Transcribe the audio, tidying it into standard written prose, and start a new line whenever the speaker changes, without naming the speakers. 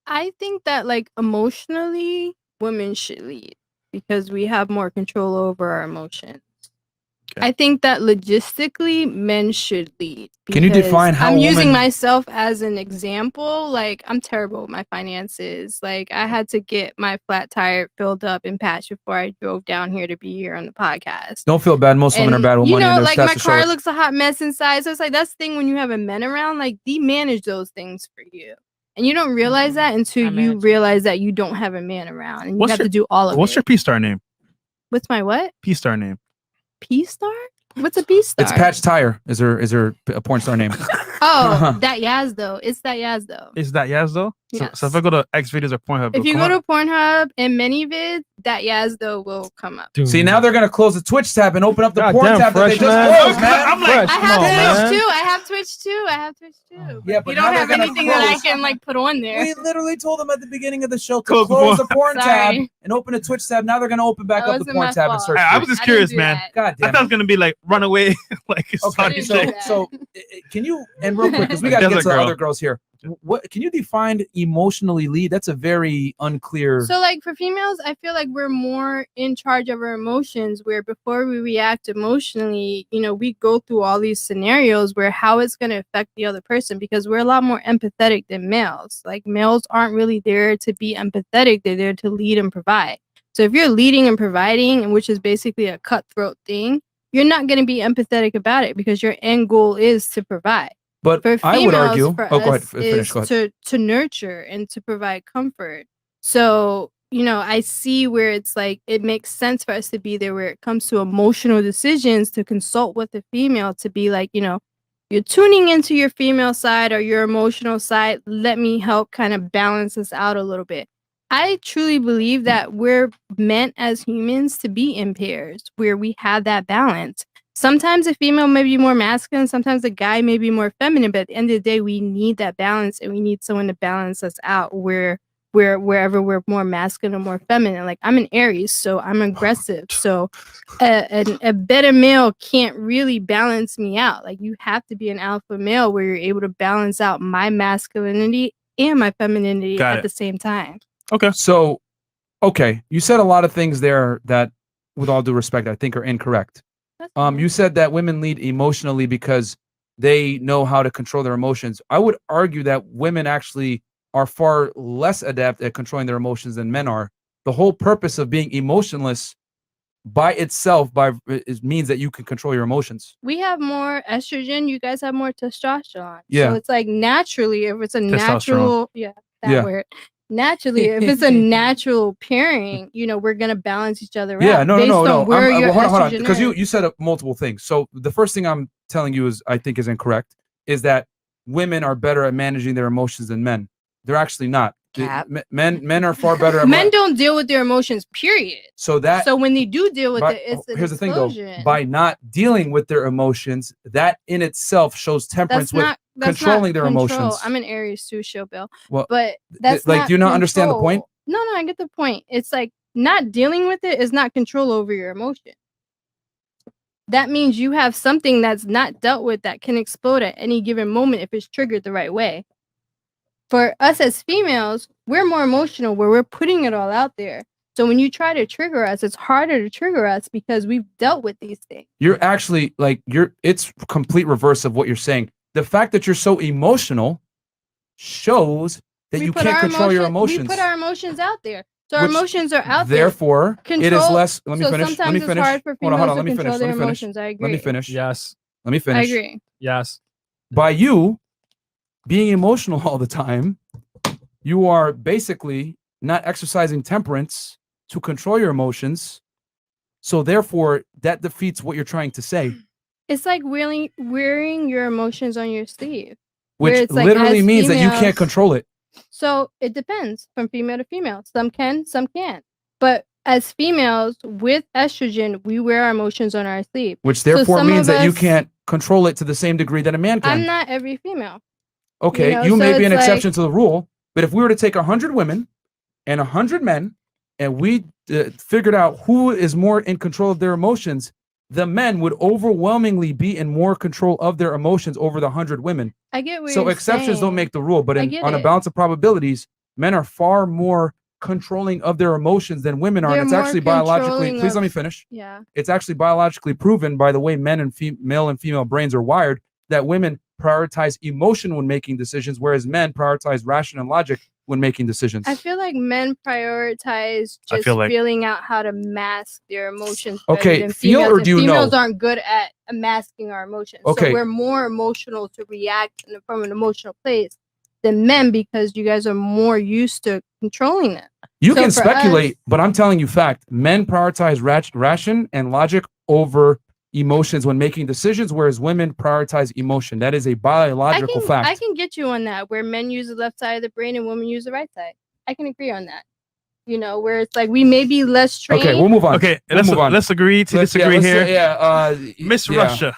I think that like emotionally, women should lead because we have more control over our emotions.
Okay.
I think that logistically, men should lead.
Can you define how
I'm
a
using
woman-
myself as an example. Like, I'm terrible with my finances. Like, I had to get my flat tire filled up and patched before I drove down here to be here on the podcast.
Don't feel bad. Most women are bad with money, and there's
like
stats
my
to show
car
it.
looks a hot mess inside. So it's like that's the thing when you have a men around, like they manage those things for you. And you don't realize that until you realize that you don't have a man around and you have to do all of it.
What's your P-Star name?
What's my what?
P-Star name.
P-Star? What's a P-Star?
It's Patch Tire. Is there a porn star name?
Oh, that Yazdo. It's that Yazdo.
Is that Yazdo?
Yes.
So if I go to Xvideos or Pornhub,
If you go to Pornhub and ManyVids, that Yazdo will come up.
See, now they're gonna close the Twitch tab and open up the porn
Goddamn,
tab that they
Fresh, man.
just closed, man.
I'm like,
I have Twitch too.
Yeah,
But you don't have anything that I can like put on there.
We literally told them at the beginning of the show to
Close
close
the
the porn tab
Sorry.
and open a Twitch tab. Now they're gonna open back
That
up the
wasn't
porn
my
tab and
fault.
search.
I
for
was
it.
just
I
curious,
didn't do
man.
that.
God
I
damn
thought it was
it.
gonna be like runaway, like
Okay, so can you, and real quick, because we
Like
gotta get
Desert
to the
Girl.
other girls here. What can you define emotionally lead? That's a very unclear.
So like for females, I feel like we're more in charge of our emotions where before we react emotionally, we go through all these scenarios where how it's going to affect the other person because we're a lot more empathetic than males. Like males aren't really there to be empathetic. They're there to lead and provide. So if you're leading and providing, and which is basically a cutthroat thing, you're not going to be empathetic about it because your end goal is to provide.
But
For
I would
females,
argue.
for
Oh, go ahead.
us
Finish.
is
Go ahead.
to nurture and to provide comfort. So, I see where it's like it makes sense for us to be there where it comes to emotional decisions to consult with the female to be like, you're tuning into your female side or your emotional side. Let me help kind of balance us out a little bit. I truly believe that we're meant as humans to be in pairs where we have that balance. Sometimes a female may be more masculine, sometimes a guy may be more feminine, but at the end of the day, we need that balance and we need someone to balance us out wherever we're more masculine or more feminine. Like I'm an Aries, so I'm aggressive. So a better male can't really balance me out. Like you have to be an alpha male where you're able to balance out my masculinity and my femininity
Got
at
it.
the same time.
Okay.
So, you said a lot of things there that, with all due respect, I think are incorrect. You said that women lead emotionally because they know how to control their emotions. I would argue that women actually are far less adept at controlling their emotions than men are. The whole purpose of being emotionless by itself means that you can control your emotions.
We have more estrogen. You guys have more testosterone.
Yeah.
So it's like naturally, if it's a natural, word. Naturally, if it's a natural pairing, we're gonna balance each other
Yeah,
out.
no.
Hold on,
Because you said multiple things. So the first thing I'm telling you I think is incorrect, is that women are better at managing their emotions than men. They're actually not. Men are far better at
men don't deal with their emotions, period.
So
when they do deal with it, it's an
here's the thing though.
explosion.
By not dealing with their emotions, that in itself shows temperance
That's
controlling their
control.
emotions.
I'm an Aries too, show Bill.
Well,
but that's
like,
not
do you not
control.
understand the point?
No, I get the point. It's like not dealing with it is not control over your emotion. That means you have something that's not dealt with that can explode at any given moment if it's triggered the right way. For us as females, we're more emotional where we're putting it all out there. So when you try to trigger us, it's harder to trigger us because we've dealt with these things.
You're actually it's complete reverse of what you're saying. The fact that you're so emotional shows that you can't control your emotions.
We put our emotions out there. So our emotions are out
therefore,
there.
It is less. Let me finish.
Sometimes it's hard for females
hold on.
to control their emotions. I agree.
Let me finish.
Yes.
Let me finish.
I agree.
Yes.
By you being emotional all the time, you are basically not exercising temperance to control your emotions. So therefore, that defeats what you're trying to say.
It's like wearing your emotions on your sleeve.
Which literally means that you can't control it.
So it depends from female to female. Some can, some can't. But as females with estrogen, we wear our emotions on our sleeve.
Which therefore means that you can't control it to the same degree that a man can.
I'm not every female.
Okay, you may be an exception to the rule, but if we were to take 100 women and 100 men, and we figured out who is more in control of their emotions, the men would overwhelmingly be in more control of their emotions over the 100 women.
I get what
so
you're
exceptions
saying.
don't make the rule, but on a
it.
balance of probabilities, men are far more controlling of their emotions than women are.
They're
And it's
more
actually biologically,
controlling
please let me
of-
finish.
Yeah.
It's actually biologically proven by the way men and male and female brains are wired that women prioritize emotion when making decisions, whereas men prioritize ration and logic when making decisions.
I feel like men prioritize
I
just
feel like-
feeling out how to mask their emotions.
Okay,
better than
feel
females,
or
and
do you
females
know?
aren't good at masking our emotions.
Okay.
So we're more emotional to react from an emotional place than men because you guys are more used to controlling it.
You
So
can
for
speculate,
us-
but I'm telling you fact. Men prioritize ration and logic over emotions when making decisions, whereas women prioritize emotion. That is a biological fact.
I can get you on that, where men use the left side of the brain and women use the right side. I can agree on that. You know, where it's like we may be less trained.
Okay, we'll move on.
Okay,
We'll move on.
let's agree to
Let's-
disagree
let's
here.
say,
Miss
yeah.
Russia.